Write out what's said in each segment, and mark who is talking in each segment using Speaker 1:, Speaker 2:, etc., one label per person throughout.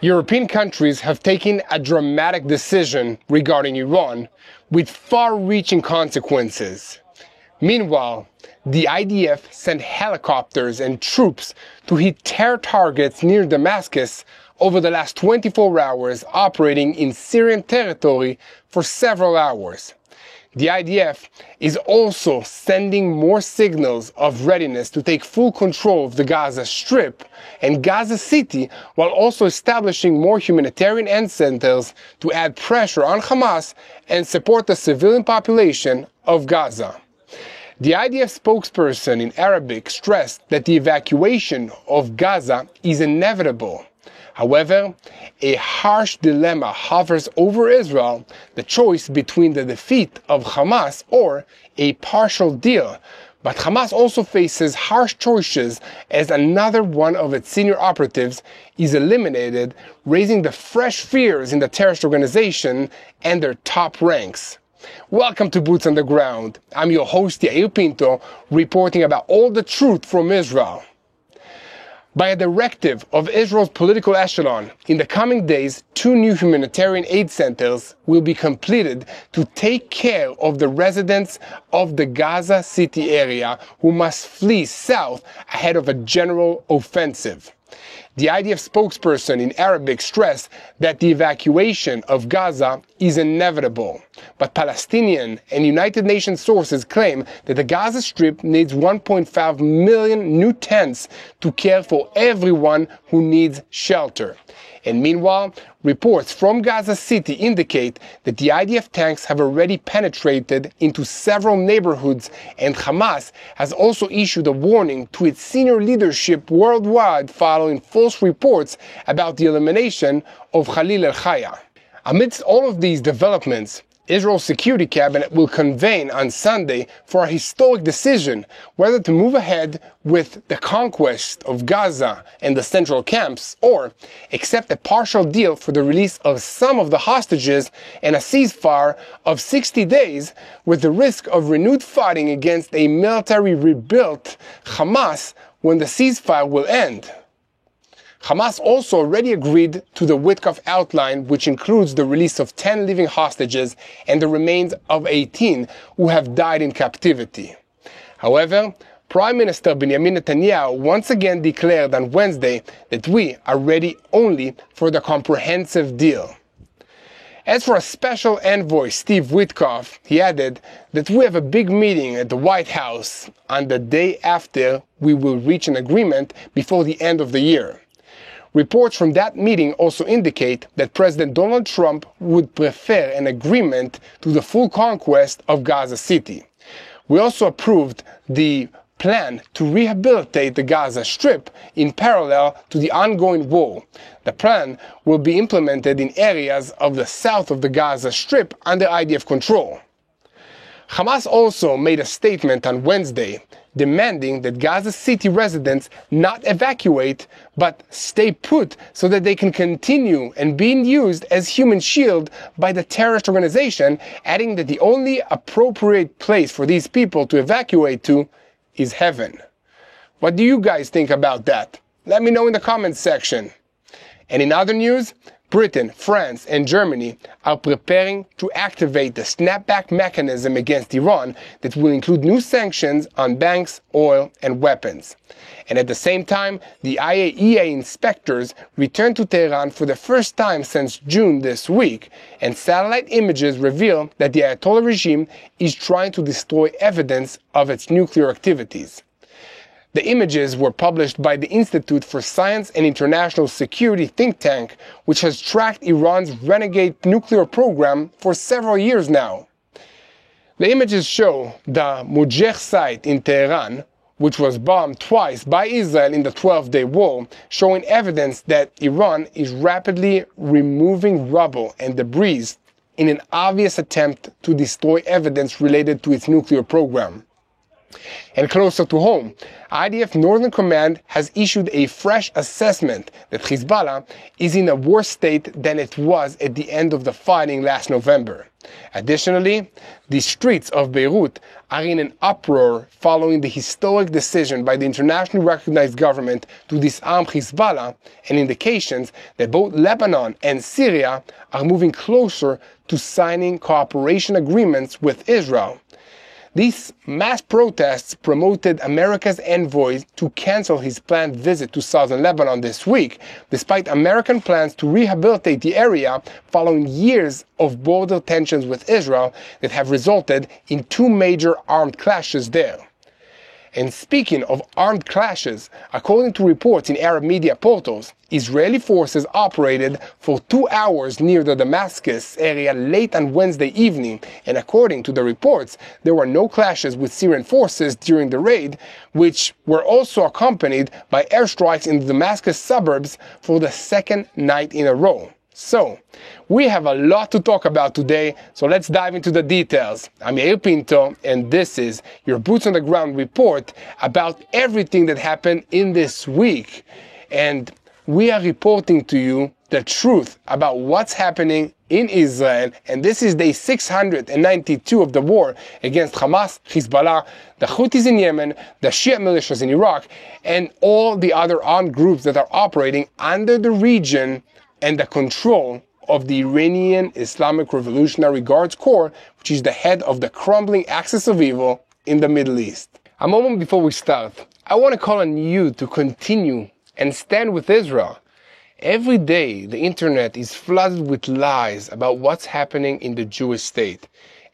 Speaker 1: European countries have taken a dramatic decision regarding Iran with far-reaching consequences. Meanwhile, the IDF sent helicopters and troops to hit terror targets near Damascus over the last 24 hours, operating in Syrian territory for several hours. The IDF is also sending more signals of readiness to take full control of the Gaza Strip and Gaza City, while also establishing more humanitarian aid centers to add pressure on Hamas and support the civilian population of Gaza. The IDF spokesperson in Arabic stressed that the evacuation of Gaza is inevitable. However, a harsh dilemma hovers over Israel, the choice between the defeat of Hamas or a partial deal. But Hamas also faces harsh choices as another one of its senior operatives is eliminated, raising the fresh fears in the terrorist organization and their top ranks. Welcome to Boots on the Ground. I'm your host, Yair Pinto, reporting about all the truth from Israel. By a directive of Israel's political echelon, in the coming days, 2 new humanitarian aid centers will be completed to take care of the residents of the Gaza City area who must flee south ahead of a general offensive. The IDF spokesperson in Arabic stressed that the evacuation of Gaza is inevitable. But Palestinian and United Nations sources claim that the Gaza Strip needs 1.5 million new tents to care for everyone who needs shelter. And meanwhile, reports from Gaza City indicate that the IDF tanks have already penetrated into several neighborhoods, and Hamas has also issued a warning to its senior leadership worldwide following false reports about the elimination of Khalil al-Haya. Amidst all of these developments, Israel's Security Cabinet will convene on Sunday for a historic decision whether to move ahead with the conquest of Gaza and the central camps or accept a partial deal for the release of some of the hostages and a ceasefire of 60 days with the risk of renewed fighting against a military rebuilt Hamas when the ceasefire will end. Hamas also already agreed to the Witkoff outline, which includes the release of 10 living hostages and the remains of 18 who have died in captivity. However, Prime Minister Benjamin Netanyahu once again declared on Wednesday that we are ready only for the comprehensive deal. As for a special envoy, Steve Witkoff, he added that we have a big meeting at the White House on the day after we will reach an agreement before the end of the year. Reports from that meeting also indicate that President Donald Trump would prefer an agreement to the full conquest of Gaza City. We also approved the plan to rehabilitate the Gaza Strip in parallel to the ongoing war. The plan will be implemented in areas of the south of the Gaza Strip under IDF control. Hamas also made a statement on Wednesday demanding that Gaza City residents not evacuate but stay put so that they can continue and being used as human shield by the terrorist organization, adding that the only appropriate place for these people to evacuate to is heaven. What do you guys think about that? Let me know in the comments section. And in other news, Britain, France, and Germany are preparing to activate the snapback mechanism against Iran that will include new sanctions on banks, oil, and weapons. And at the same time, the IAEA inspectors returned to Tehran for the first time since June this week, and satellite images reveal that the Ayatollah regime is trying to destroy evidence of its nuclear activities. The images were published by the Institute for Science and International Security think tank, which has tracked Iran's renegade nuclear program for several years now. The images show the Mujeh site in Tehran, which was bombed twice by Israel in the 12-day war, showing evidence that Iran is rapidly removing rubble and debris in an obvious attempt to destroy evidence related to its nuclear program. And closer to home, IDF Northern Command has issued a fresh assessment that Hezbollah is in a worse state than it was at the end of the fighting last November. Additionally, the streets of Beirut are in an uproar following the historic decision by the internationally recognized government to disarm Hezbollah, and indications that both Lebanon and Syria are moving closer to signing cooperation agreements with Israel. These mass protests promoted America's envoy to cancel his planned visit to southern Lebanon this week, despite American plans to rehabilitate the area following years of border tensions with Israel that have resulted in 2 major armed clashes there. And speaking of armed clashes, according to reports in Arab media portals, Israeli forces operated for 2 hours near the Damascus area late on Wednesday evening, and according to the reports, there were no clashes with Syrian forces during the raid, which were also accompanied by airstrikes in the Damascus suburbs for the second night in a row. So, we have a lot to talk about today, so let's dive into the details. I'm Yair Pinto, and this is your Boots on the Ground report about everything that happened in this week. And we are reporting to you the truth about what's happening in Israel, and this is day 692 of the war against Hamas, Hezbollah, the Houthis in Yemen, the Shia militias in Iraq, and all the other armed groups that are operating under the region and the control of the Iranian Islamic Revolutionary Guards Corps, which is the head of the crumbling axis of evil in the Middle East. A moment before we start, I want to call on you to continue and stand with Israel. Every day, the internet is flooded with lies about what's happening in the Jewish state,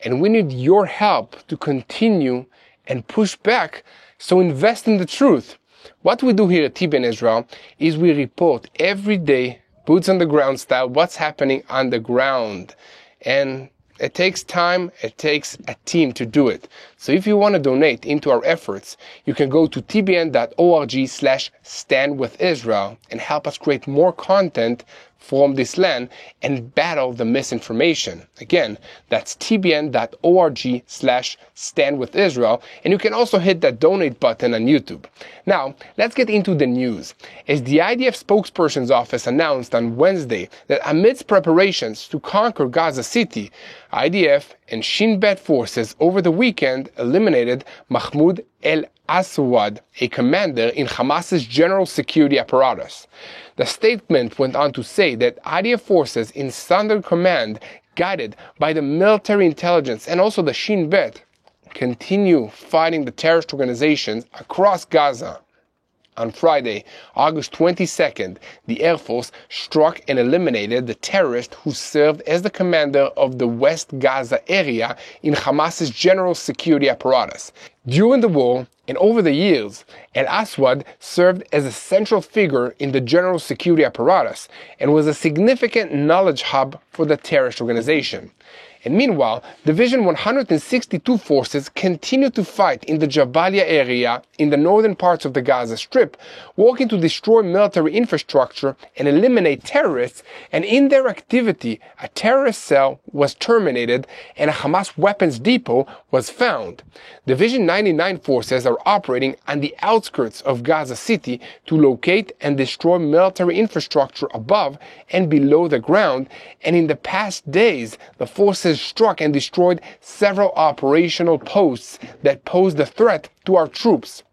Speaker 1: and we need your help to continue and push back, so invest in the truth. What we do here at TBN Israel is we report every day, boots on the ground style, what's happening on the ground. And it takes time, it takes a team to do it. So if you want to donate into our efforts, you can go to tbn.org/standwithisrael and help us create more content from this land and battle the misinformation. Again, that's tbn.org/standwithisrael, and you can also hit that donate button on YouTube. Now, let's get into the news. As the IDF spokesperson's office announced on Wednesday that amidst preparations to conquer Gaza City, IDF and Shin Bet forces over the weekend eliminated Mahmoud al-Aswad, a commander in Hamas's general security apparatus. The statement went on to say that IDF forces in Southern Command, guided by the military intelligence and also the Shin Bet, continue fighting the terrorist organizations across Gaza. On Friday, August 22nd, the Air Force struck and eliminated the terrorist who served as the commander of the West Gaza area in Hamas's general security apparatus. During the war and over the years, al-Aswad served as a central figure in the general security apparatus and was a significant knowledge hub for the terrorist organization. And meanwhile, Division 162 forces continue to fight in the Jabalia area in the northern parts of the Gaza Strip, working to destroy military infrastructure and eliminate terrorists, and in their activity, a terrorist cell was terminated and a Hamas weapons depot was found. Division 99 forces are operating on the outskirts of Gaza City to locate and destroy military infrastructure above and below the ground, and in the past days, the forces struck and destroyed several operational posts that posed a threat to our troops.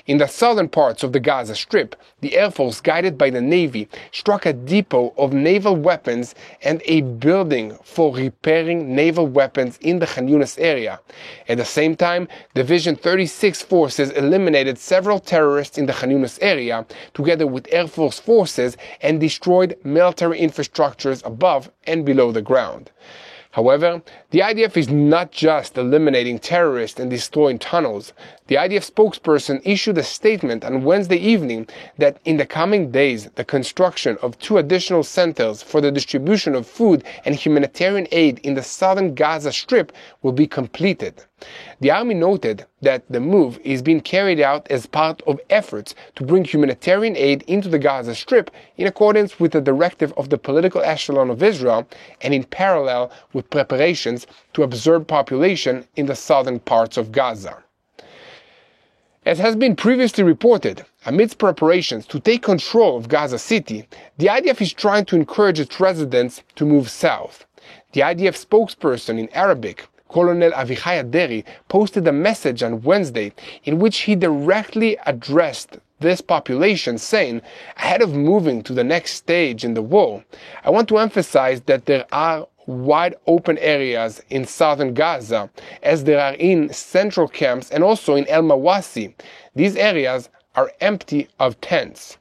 Speaker 1: In the southern parts of the Gaza Strip, the Air Force, guided by the Navy, struck a depot of naval weapons and a building for repairing naval weapons in the Khan Yunis area. At the same time, Division 36 forces eliminated several terrorists in the Khan Yunis area, together with Air Force forces, and destroyed military infrastructures above and below the ground. However, the IDF is not just eliminating terrorists and destroying tunnels. The IDF spokesperson issued a statement on Wednesday evening that in the coming days, the construction of 2 additional centers for the distribution of food and humanitarian aid in the southern Gaza Strip will be completed. The army noted that the move is being carried out as part of efforts to bring humanitarian aid into the Gaza Strip in accordance with the directive of the political echelon of Israel and in parallel with preparations to absorb population in the southern parts of Gaza. As has been previously reported, amidst preparations to take control of Gaza City, the IDF is trying to encourage its residents to move south. The IDF spokesperson in Arabic, Colonel Avichai Aderi, posted a message on Wednesday in which he directly addressed this population, saying, ahead of moving to the next stage in the war, I want to emphasize that there are wide open areas in southern Gaza, as there are in central camps and also in El Mawasi. These areas are empty of tents.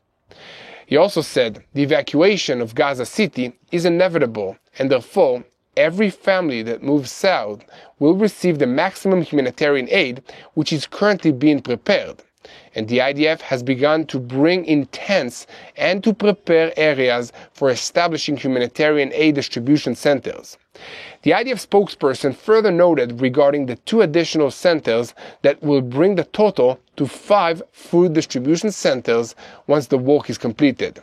Speaker 1: He also said the evacuation of Gaza City is inevitable, and therefore every family that moves south will receive the maximum humanitarian aid which is currently being prepared. And the IDF has begun to bring in tents and to prepare areas for establishing humanitarian aid distribution centers. The IDF spokesperson further noted regarding the 2 additional centers that will bring the total to 5 food distribution centers once the work is completed.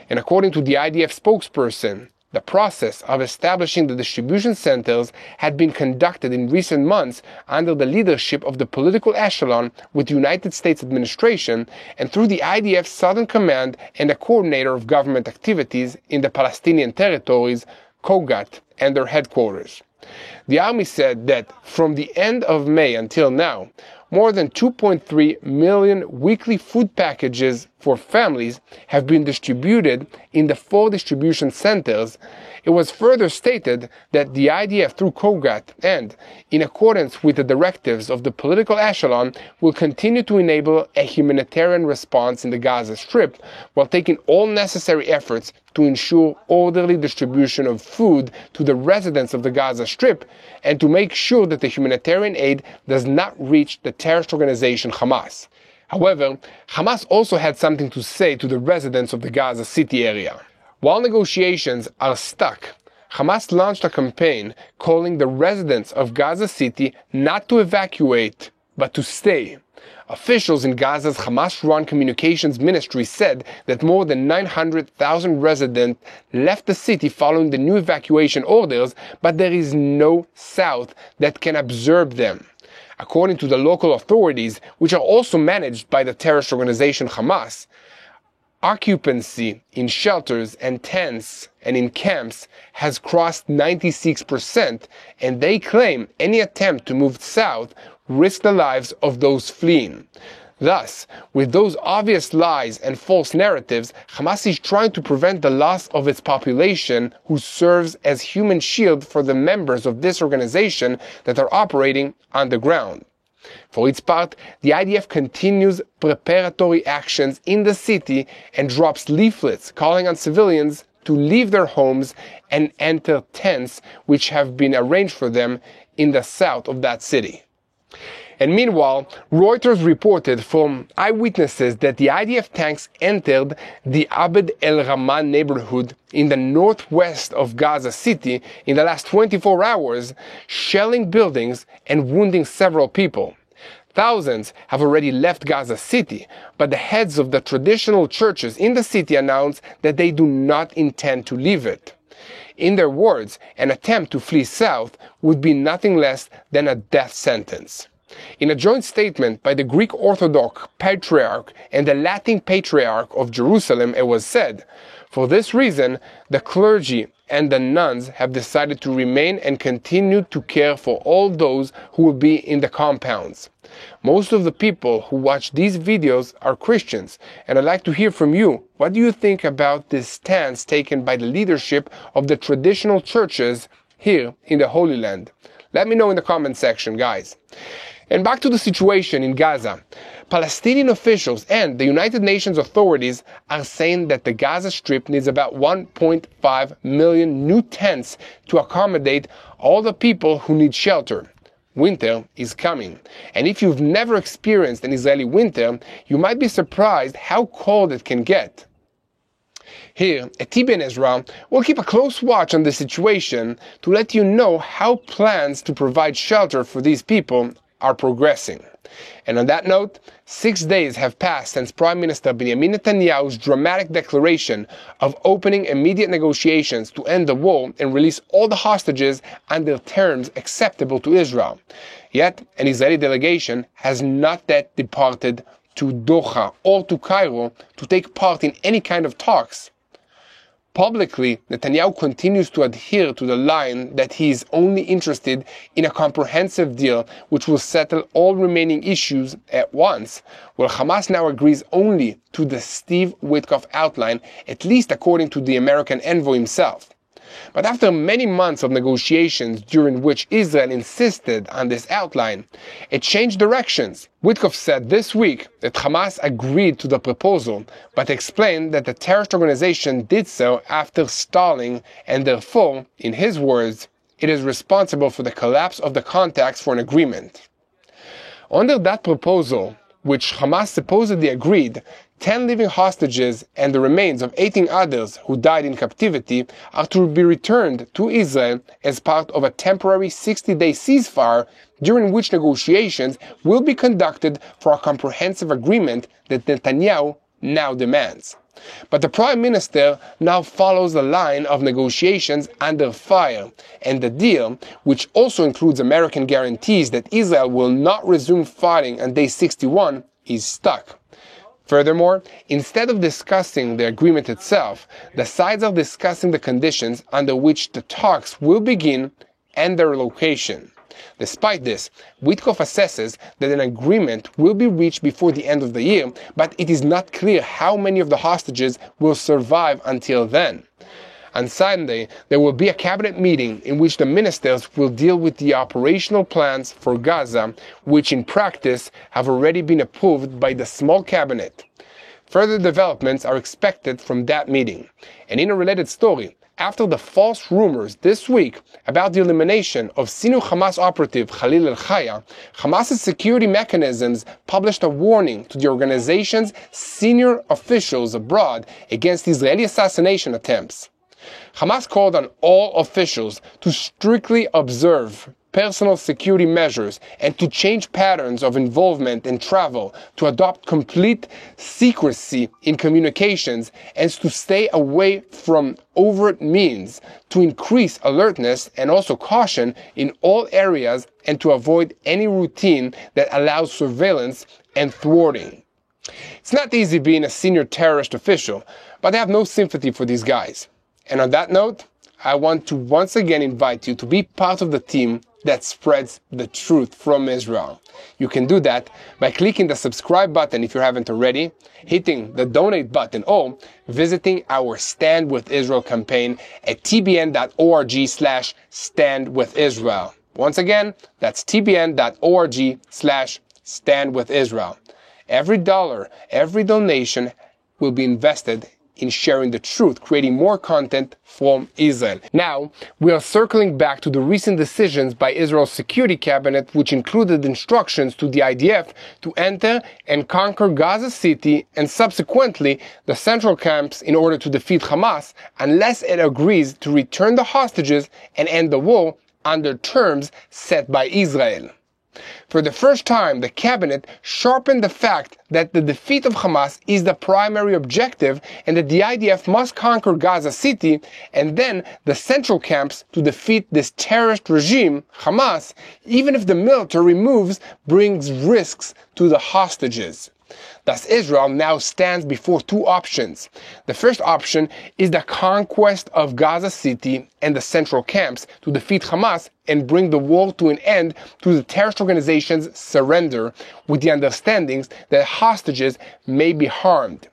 Speaker 1: And according to the IDF spokesperson, the process of establishing the distribution centers had been conducted in recent months under the leadership of the political echelon with the United States administration and through the IDF Southern Command and the coordinator of government activities in the Palestinian territories, COGAT, and their headquarters. The army said that from the end of May until now, more than 2.3 million weekly food packages for families have been distributed in the 4 distribution centers. It was further stated that the IDF through COGAT and, in accordance with the directives of the political echelon, will continue to enable a humanitarian response in the Gaza Strip while taking all necessary efforts to ensure orderly distribution of food to the residents of the Gaza Strip and to make sure that the humanitarian aid does not reach the terrorist organization Hamas. However, Hamas also had something to say to the residents of the Gaza City area. While negotiations are stuck, Hamas launched a campaign calling the residents of Gaza City not to evacuate, but to stay. Officials in Gaza's Hamas-run communications ministry said that more than 900,000 residents left the city following the new evacuation orders, but there is no south that can absorb them. According to the local authorities, which are also managed by the terrorist organization Hamas, occupancy in shelters and tents and in camps has crossed 96%, and they claim any attempt to move south risks the lives of those fleeing. Thus, with those obvious lies and false narratives, Hamas is trying to prevent the loss of its population, who serves as human shield for the members of this organization that are operating on the ground. For its part, the IDF continues preparatory actions in the city and drops leaflets calling on civilians to leave their homes and enter tents which have been arranged for them in the south of that city. And meanwhile, Reuters reported from eyewitnesses that the IDF tanks entered the Abd el-Rahman neighborhood in the northwest of Gaza City in the last 24 hours, shelling buildings and wounding several people. Thousands have already left Gaza City, but the heads of the traditional churches in the city announced that they do not intend to leave it. In their words, an attempt to flee south would be nothing less than a death sentence. In a joint statement by the Greek Orthodox Patriarch and the Latin Patriarch of Jerusalem, it was said, "For this reason, the clergy and the nuns have decided to remain and continue to care for all those who will be in the compounds." Most of the people who watch these videos are Christians, and I'd like to hear from you. What do you think about this stance taken by the leadership of the traditional churches here in the Holy Land? Let me know in the comment section, guys. And back to the situation in Gaza. Palestinian officials and the United Nations authorities are saying that the Gaza Strip needs about 1.5 million new tents to accommodate all the people who need shelter. Winter is coming, and if you've never experienced an Israeli winter, you might be surprised how cold it can get. Here at TBN Israel, we'll keep a close watch on the situation to let you know how plans to provide shelter for these people are progressing. And on that note, 6 days have passed since Prime Minister Benjamin Netanyahu's dramatic declaration of opening immediate negotiations to end the war and release all the hostages under terms acceptable to Israel. Yet, an Israeli delegation has not yet departed to Doha or to Cairo to take part in any kind of talks. Publicly, Netanyahu continues to adhere to the line that he is only interested in a comprehensive deal which will settle all remaining issues at once, while Hamas now agrees only to the Steve Witkoff outline, at least according to the American envoy himself. But after many months of negotiations during which Israel insisted on this outline, it changed directions. Witkoff said this week that Hamas agreed to the proposal, but explained that the terrorist organization did so after stalling, and therefore, in his words, it is responsible for the collapse of the contacts for an agreement. Under that proposal, which Hamas supposedly agreed, 10 living hostages and the remains of 18 others who died in captivity are to be returned to Israel as part of a temporary 60-day ceasefire, during which negotiations will be conducted for a comprehensive agreement that Netanyahu now demands. But the Prime Minister now follows a line of negotiations under fire, and the deal, which also includes American guarantees that Israel will not resume fighting on day 61, is stuck. Furthermore, instead of discussing the agreement itself, the sides are discussing the conditions under which the talks will begin and their location. Despite this, Witkoff assesses that an agreement will be reached before the end of the year, but it is not clear how many of the hostages will survive until then. On Sunday, there will be a cabinet meeting in which the ministers will deal with the operational plans for Gaza, which in practice have already been approved by the small cabinet. Further developments are expected from that meeting. And in a related story, after the false rumors this week about the elimination of senior Hamas operative Khalil al-Khaya, Hamas's security mechanisms published a warning to the organization's senior officials abroad against Israeli assassination attempts. Hamas called on all officials to strictly observe personal security measures and to change patterns of involvement and travel, to adopt complete secrecy in communications, and to stay away from overt means, to increase alertness and also caution in all areas, and to avoid any routine that allows surveillance and thwarting. It's not easy being a senior terrorist official, but I have no sympathy for these guys. And on that note, I want to once again invite you to be part of the team that spreads the truth from Israel. You can do that by clicking the subscribe button if you haven't already, hitting the donate button, or visiting our Stand With Israel campaign at tbn.org/standwithisrael. Once again, that's tbn.org/standwithisrael. Every dollar, every donation will be invested in sharing the truth, creating more content from Israel. Now, we are circling back to the recent decisions by Israel's security cabinet, which included instructions to the IDF to enter and conquer Gaza City and subsequently the central camps in order to defeat Hamas, unless it agrees to return the hostages and end the war under terms set by Israel. For the first time, the cabinet sharpened the fact that the defeat of Hamas is the primary objective and that the IDF must conquer Gaza City and then the central camps to defeat this terrorist regime, Hamas, even if the military moves brings risks to the hostages. Thus, Israel now stands before two options. The first option is the conquest of Gaza City and the central camps to defeat Hamas and bring the war to an end through the terrorist organization's surrender, with the understandings that hostages may be harmed.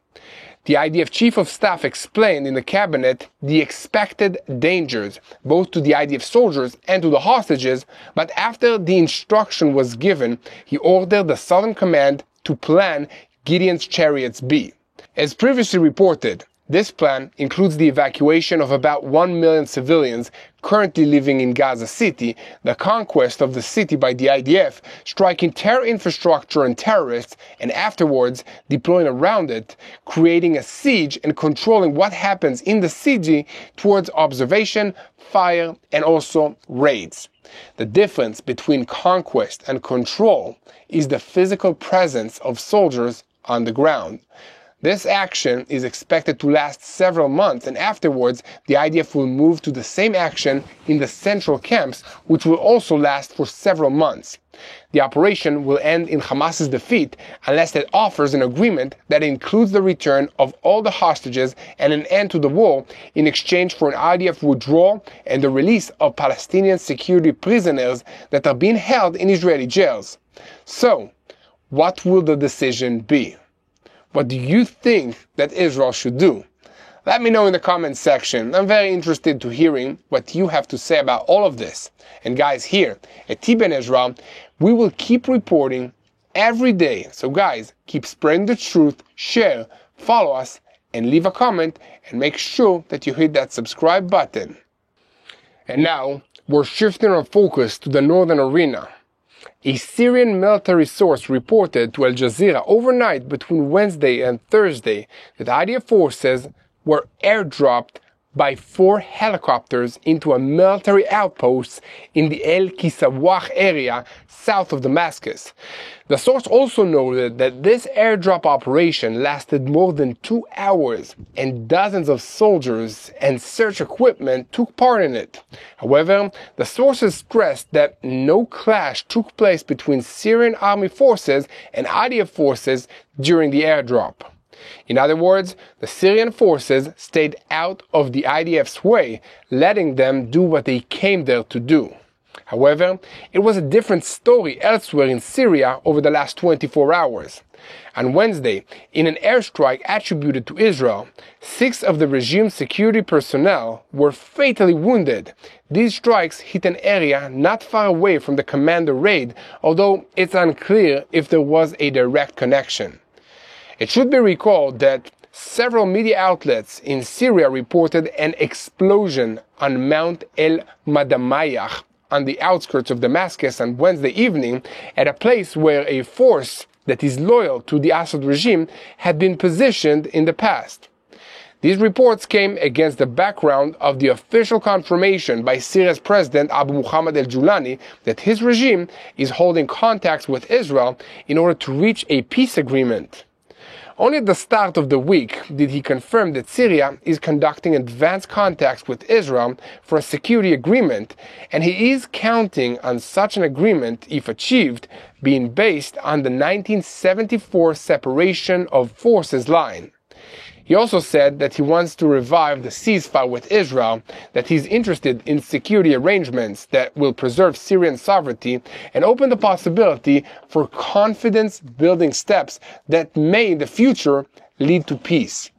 Speaker 1: The IDF Chief of Staff explained in the cabinet the expected dangers, both to the IDF soldiers and to the hostages, but after the instruction was given, he ordered the Southern Command to plan Gideon's Chariots B. As previously reported, This plan includes the evacuation of about 1 million civilians currently living in Gaza City, the conquest of the city by the IDF, striking terror infrastructure and terrorists, and afterwards deploying around it, creating a siege and controlling what happens in the city towards observation, fire, and also raids. The difference between conquest and control is the physical presence of soldiers on the ground. This action is expected to last several months, and afterwards the IDF will move to the same action in the central camps, which will also last for several months. The operation will end in Hamas's defeat unless it offers an agreement that includes the return of all the hostages and an end to the war in exchange for an IDF withdrawal and the release of Palestinian security prisoners that are being held in Israeli jails. So, what will the decision be? What do you think that Israel should do? Let me know in the comments section. I'm very interested to hearing what you have to say about all of this. And guys, here at TBN Israel, we will keep reporting every day. So guys, keep spreading the truth, share, follow us, and leave a comment, and make sure that you hit that subscribe button. And now, we're shifting our focus to the northern arena. A Syrian military source reported to Al Jazeera overnight between Wednesday and Thursday that IDF forces were airdropped by 4 helicopters into a military outpost in the El Kisawah area south of Damascus. The source also noted that this airdrop operation lasted more than 2 hours and dozens of soldiers and search equipment took part in it. However, the sources stressed that no clash took place between Syrian army forces and IDF forces during the airdrop. In other words, the Syrian forces stayed out of the IDF's way, letting them do what they came there to do. However, it was a different story elsewhere in Syria over the last 24 hours. On Wednesday, in an airstrike attributed to Israel, 6 of the regime's security personnel were fatally wounded. These strikes hit an area not far away from the commander raid, although it's unclear if there was a direct connection. It should be recalled that several media outlets in Syria reported an explosion on Mount El Madamayah on the outskirts of Damascus on Wednesday evening, at a place where a force that is loyal to the Assad regime had been positioned in the past. These reports came against the background of the official confirmation by Syria's President Abu Muhammad al-Julani that his regime is holding contacts with Israel in order to reach a peace agreement. Only at the start of the week did he confirm that Syria is conducting advanced contacts with Israel for a security agreement, and he is counting on such an agreement, if achieved, being based on the 1974 separation of forces line. He also said that he wants to revive the ceasefire with Israel, that he's interested in security arrangements that will preserve Syrian sovereignty and open the possibility for confidence-building steps that may in the future lead to peace.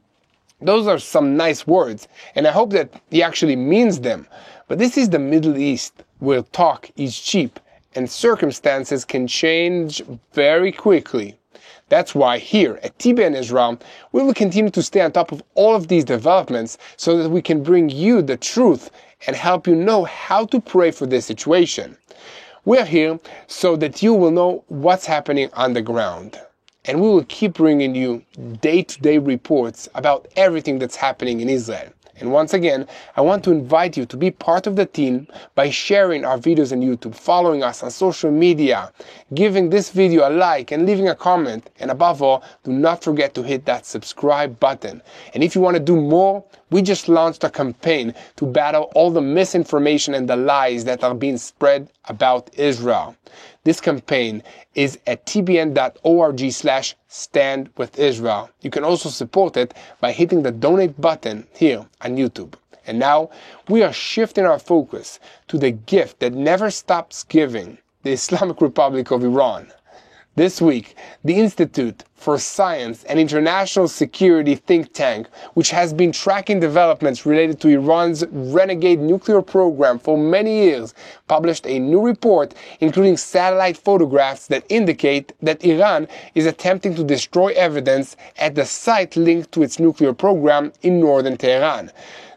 Speaker 1: Those are some nice words, and I hope that he actually means them. But this is the Middle East, where talk is cheap and circumstances can change very quickly. That's why here at TBN Israel, we will continue to stay on top of all of these developments so that we can bring you the truth and help you know how to pray for this situation. We are here so that you will know what's happening on the ground. And we will keep bringing you day-to-day reports about everything that's happening in Israel. And once again, I want to invite you to be part of the team by sharing our videos on YouTube, following us on social media, giving this video a like and leaving a comment. And above all, do not forget to hit that subscribe button. And if you want to do more, we just launched a campaign to battle all the misinformation and the lies that are being spread about Israel. This campaign is at tbn.org/standwithisrael. You can also support it by hitting the donate button here on YouTube. And now we are shifting our focus to the gift that never stops giving, the Islamic Republic of Iran. This week, the Institute for Science and International Security think tank, which has been tracking developments related to Iran's renegade nuclear program for many years, published a new report including satellite photographs that indicate that Iran is attempting to destroy evidence at the site linked to its nuclear program in northern Tehran.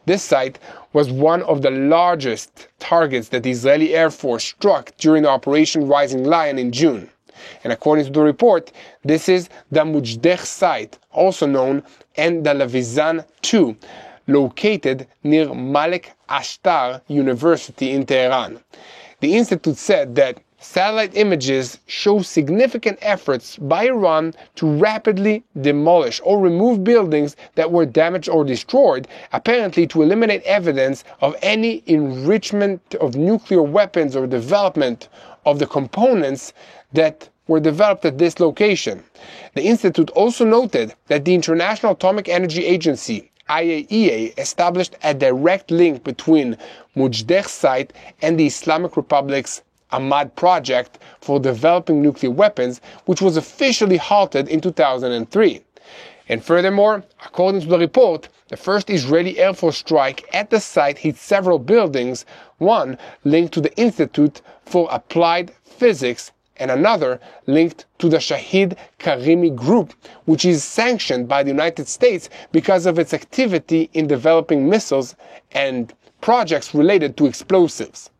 Speaker 1: This site was one of the largest targets that the Israeli Air Force struck during Operation Rising Lion in June. And according to the report, this is the Mujdeh site, also known as the Lavizan 2, located near Malik Ashtar University in Tehran. The institute said that satellite images show significant efforts by Iran to rapidly demolish or remove buildings that were damaged or destroyed, apparently to eliminate evidence of any enrichment of nuclear weapons or development of the components that were developed at this location. The institute also noted that the International Atomic Energy Agency, IAEA, established a direct link between Mujdeh site and the Islamic Republic's Ahmad project for developing nuclear weapons, which was officially halted in 2003. And furthermore, according to the report, the first Israeli Air Force strike at the site hit several buildings, one linked to the Institute for Applied Physics and another linked to the Shahid Karimi group, which is sanctioned by the United States because of its activity in developing missiles and projects related to explosives.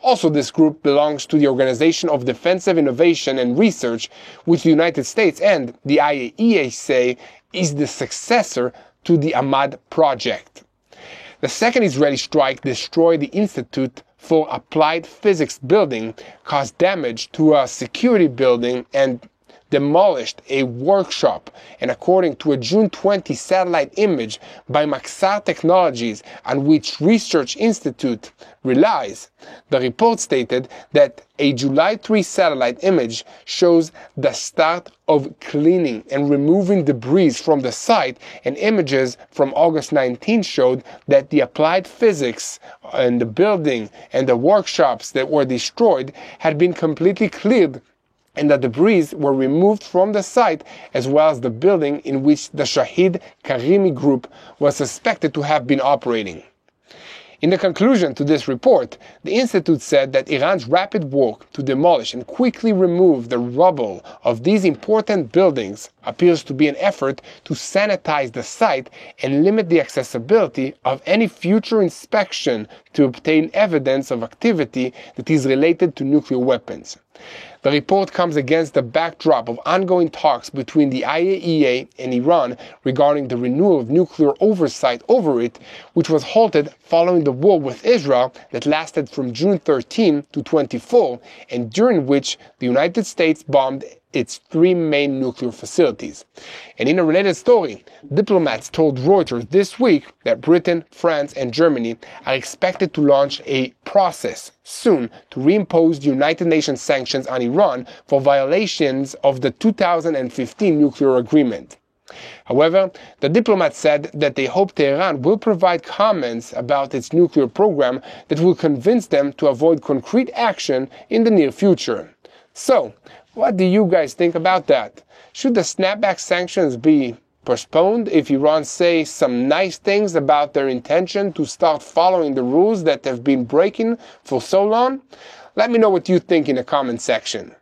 Speaker 1: Also, this group belongs to the Organization of Defensive Innovation and Research, which the United States and the IAEA say is the successor to the Ahmad project. The second Israeli strike destroyed the Institute for Applied Physics building, caused damage to a security building, and demolished a workshop. And according to a June 20 satellite image by Maxar Technologies, on which Research Institute relies, the report stated that a July 3 satellite image shows the start of cleaning and removing debris from the site, and images from August 19 showed that the applied physics and the building and the workshops that were destroyed had been completely cleared, and the debris were removed from the site, as well as the building in which the Shahid Karimi group was suspected to have been operating. In the conclusion to this report, the Institute said that Iran's rapid work to demolish and quickly remove the rubble of these important buildings appears to be an effort to sanitize the site and limit the accessibility of any future inspection to obtain evidence of activity that is related to nuclear weapons. The report comes against the backdrop of ongoing talks between the IAEA and Iran regarding the renewal of nuclear oversight over it, which was halted following the war with Israel that lasted from June 13 to 24, and during which the United States bombed its three main nuclear facilities. And in a related story, diplomats told Reuters this week that Britain, France, and Germany are expected to launch a process soon to reimpose the United Nations sanctions on Iran for violations of the 2015 nuclear agreement. However, the diplomats said that they hope Tehran will provide comments about its nuclear program that will convince them to avoid concrete action in the near future. So, what do you guys think about that? Should the snapback sanctions be postponed if Iran says some nice things about their intention to start following the rules that they've been breaking for so long? Let me know what you think in the comment section.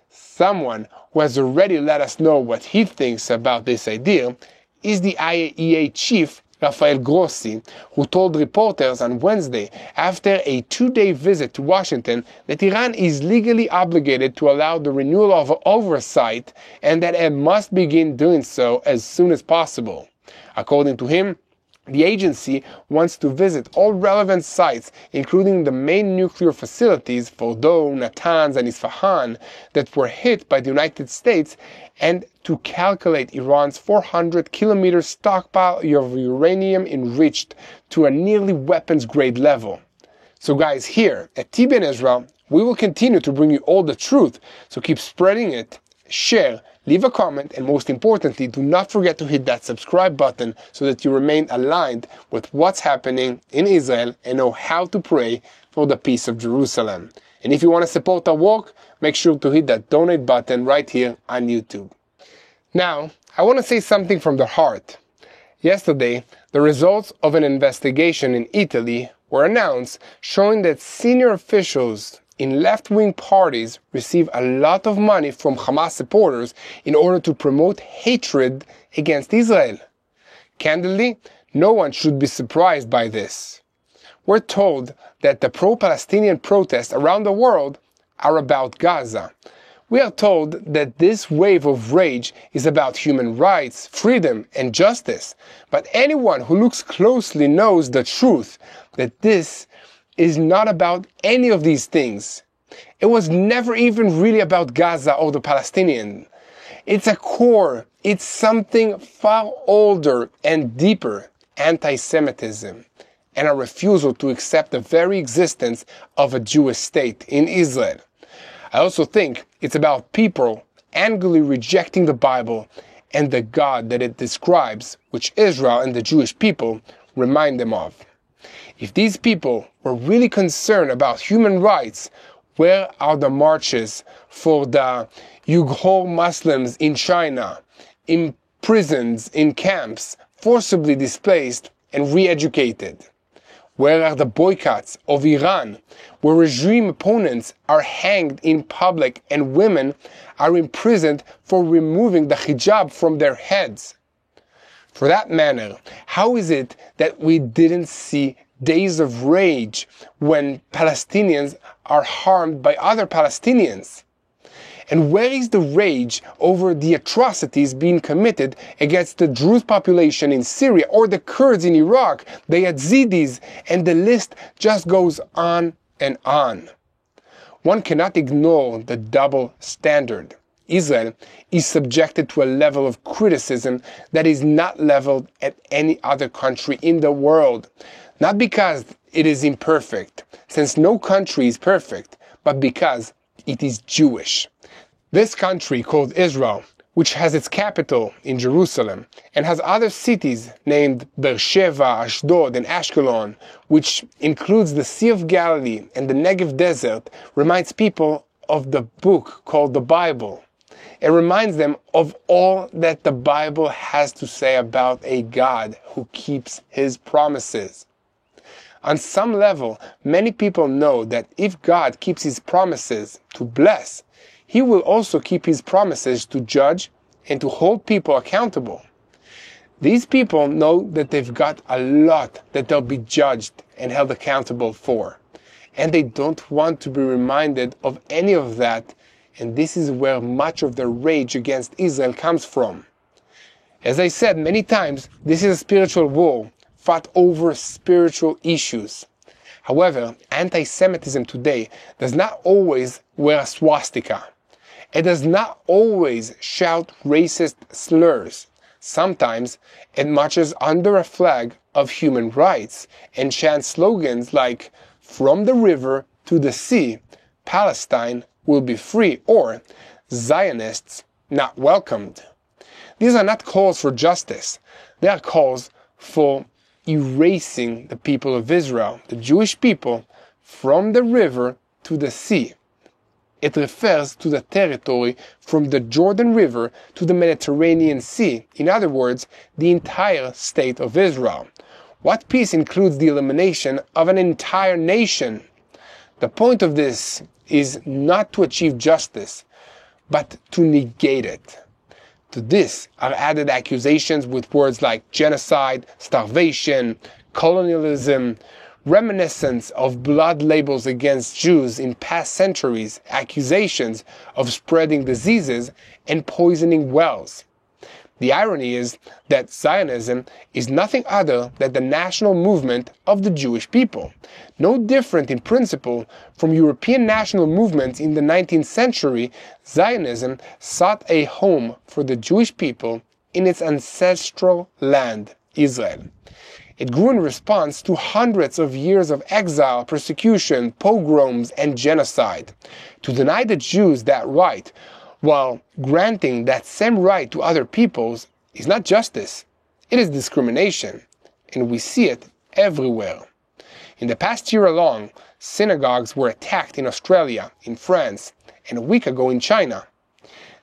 Speaker 1: Someone who has already let us know what he thinks about this idea is the IAEA chief, Rafael Grossi, who told reporters on Wednesday, after a 2-day visit to Washington, that Iran is legally obligated to allow the renewal of oversight and that it must begin doing so as soon as possible. According to him, the agency wants to visit all relevant sites, including the main nuclear facilities, Fordo, Natanz, and Isfahan, that were hit by the United States, and to calculate Iran's 400-kilometer stockpile of uranium enriched to a nearly weapons-grade level. So guys, here at TBN Israel, we will continue to bring you all the truth, so keep spreading it, share, leave a comment, and most importantly, do not forget to hit that subscribe button so that you remain aligned with what's happening in Israel and know how to pray for the peace of Jerusalem. And if you want to support our work, make sure to hit that donate button right here on YouTube. Now, I want to say something from the heart. Yesterday, the results of an investigation in Italy were announced showing that senior officials in left-wing parties receive a lot of money from Hamas supporters in order to promote hatred against Israel. Candidly, no one should be surprised by this. We're told that the pro-Palestinian protests around the world are about Gaza. We are told that this wave of rage is about human rights, freedom, and justice. But anyone who looks closely knows the truth, that this is not about any of these things. It was never even really about Gaza or the Palestinians. It's a core, it's something far older and deeper, antisemitism, and a refusal to accept the very existence of a Jewish state in Israel. I also think it's about people angrily rejecting the Bible and the God that it describes, which Israel and the Jewish people remind them of. If these people were really concerned about human rights, where are the marches for the Uyghur Muslims in China, in prisons, in camps, forcibly displaced and re-educated? Where are the boycotts of Iran, where regime opponents are hanged in public and women are imprisoned for removing the hijab from their heads? For that matter, how is it that we didn't see days of rage when Palestinians are harmed by other Palestinians? And where is the rage over the atrocities being committed against the Druze population in Syria or the Kurds in Iraq, the Yazidis, and the list just goes on and on? One cannot ignore the double standard. Israel is subjected to a level of criticism that is not leveled at any other country in the world. Not because it is imperfect, since no country is perfect, but because it is Jewish. This country called Israel, which has its capital in Jerusalem and has other cities named Beersheba, Ashdod, and Ashkelon, which includes the Sea of Galilee and the Negev Desert, reminds people of the book called the Bible. It reminds them of all that the Bible has to say about a God who keeps his promises. On some level, many people know that if God keeps his promises to bless, he will also keep his promises to judge and to hold people accountable. These people know that they've got a lot that they'll be judged and held accountable for. And they don't want to be reminded of any of that. And this is where much of the rage against Israel comes from. As I said many times, this is a spiritual war fought over spiritual issues. However, anti-Semitism today does not always wear a swastika. It does not always shout racist slurs. Sometimes it marches under a flag of human rights and chants slogans like, "From the river to the sea, Palestine will be free," or "Zionists not welcomed." These are not calls for justice. They are calls for erasing the people of Israel, the Jewish people, from the river to the sea. It refers to the territory from the Jordan River to the Mediterranean Sea. In other words, the entire state of Israel. What peace includes the elimination of an entire nation? The point of this is not to achieve justice, but to negate it. To this are added accusations with words like genocide, starvation, colonialism, reminiscence of blood labels against Jews in past centuries, accusations of spreading diseases and poisoning wells. The irony is that Zionism is nothing other than the national movement of the Jewish people, no different in principle from European national movements in the 19th century. Zionism sought a home for the Jewish people in its ancestral land, Israel. It grew in response to hundreds of years of exile, persecution, pogroms, and genocide. To deny the Jews that right, while granting that same right to other peoples, is not justice. It is discrimination, and we see it everywhere. In the past year alone, synagogues were attacked in Australia, in France, and a week ago in China.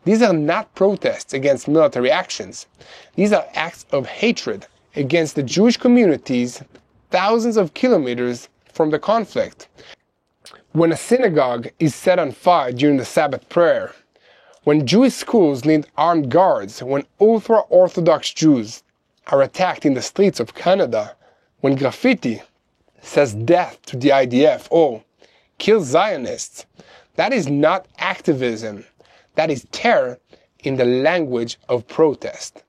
Speaker 1: These are not protests against military actions. These are acts of hatred against the Jewish communities thousands of kilometers from the conflict. When a synagogue is set on fire during the Sabbath prayer, when Jewish schools need armed guards, when ultra-Orthodox Jews are attacked in the streets of Canada, when graffiti says death to the IDF or kill Zionists, that is not activism. That is terror in the language of protest.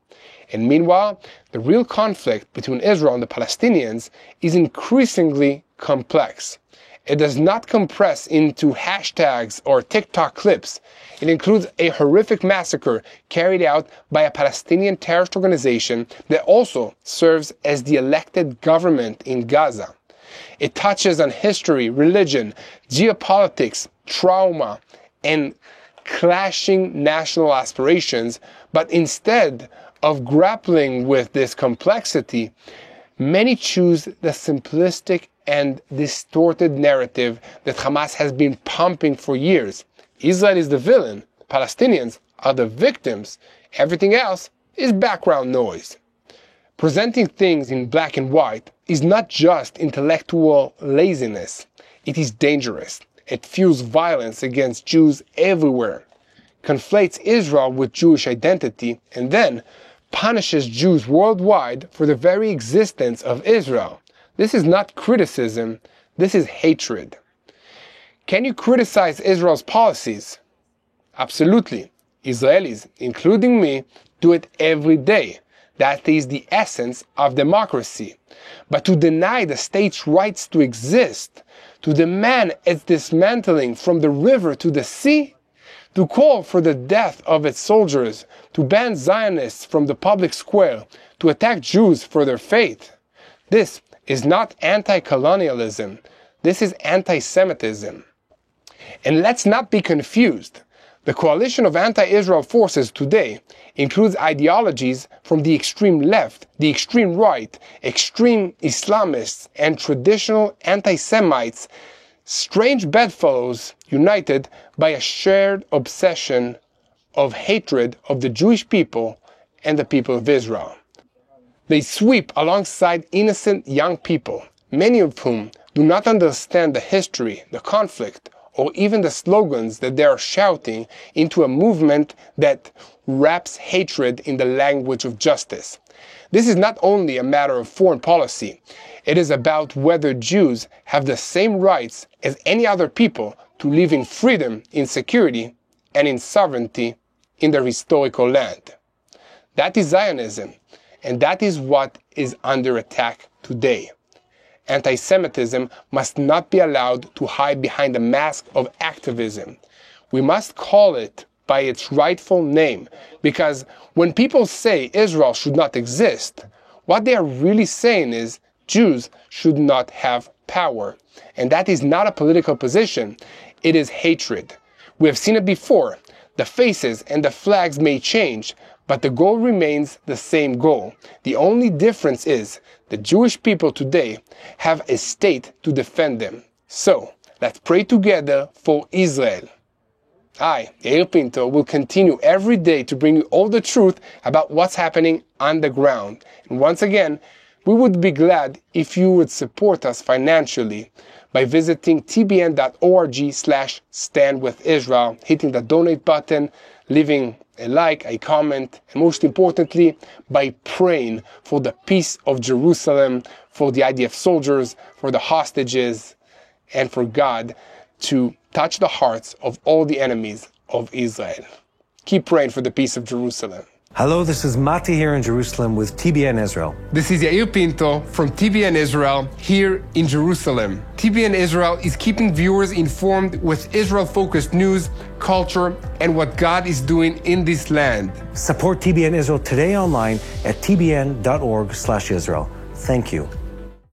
Speaker 1: And meanwhile, the real conflict between Israel and the Palestinians is increasingly complex. It does not compress into hashtags or TikTok clips. It includes a horrific massacre carried out by a Palestinian terrorist organization that also serves as the elected government in Gaza. It touches on history, religion, geopolitics, trauma, and clashing national aspirations, but instead of grappling with this complexity, many choose the simplistic and distorted narrative that Hamas has been pumping for years. Israel is the villain, Palestinians are the victims, everything else is background noise. Presenting things in black and white is not just intellectual laziness, it is dangerous. It fuels violence against Jews everywhere, conflates Israel with Jewish identity, and then punishes Jews worldwide for the very existence of Israel. This is not criticism, this is hatred. Can you criticize Israel's policies? Absolutely. Israelis, including me, do it every day. That is the essence of democracy. But to deny the state's rights to exist, to demand its dismantling from the river to the sea, to call for the death of its soldiers, to ban Zionists from the public square, to attack Jews for their faith. This is not anti-colonialism. This is anti-Semitism. And let's not be confused. The coalition of anti-Israel forces today includes ideologies from the extreme left, the extreme right, extreme Islamists, and traditional anti-Semites, strange bedfellows united by a shared obsession of hatred of the Jewish people and the people of Israel. They sweep alongside innocent young people, many of whom do not understand the history, the conflict, or even the slogans that they are shouting into a movement that wraps hatred in the language of justice. This is not only a matter of foreign policy, it is about whether Jews have the same rights as any other people to live in freedom, in security, and in sovereignty in their historical land. That is Zionism, and that is what is under attack today. Anti-Semitism must not be allowed to hide behind the mask of activism. We must call it by its rightful name, because when people say Israel should not exist, what they are really saying is Jews should not have power. And that is not a political position, it is hatred. We have seen it before. The faces and the flags may change, but the goal remains the same goal. The only difference is the Jewish people today have a state to defend them. So, let's pray together for Israel. I, Yair Pinto, will continue every day to bring you all the truth about what's happening on the ground. And once again, we would be glad if you would support us financially by visiting tbn.org/standwithisrael, hitting the donate button, leaving a like, a comment, and most importantly, by praying for the peace of Jerusalem, for the IDF soldiers, for the hostages, and for God to touch the hearts of all the enemies of Israel. Keep praying for the peace of Jerusalem.
Speaker 2: Hello, this is Mati here in Jerusalem with TBN Israel.
Speaker 1: This is Yair Pinto from TBN Israel here in Jerusalem. TBN Israel is keeping viewers informed with Israel-focused news, culture, and what God is doing in this land.
Speaker 2: Support TBN Israel today online at tbn.org/Israel. Thank you.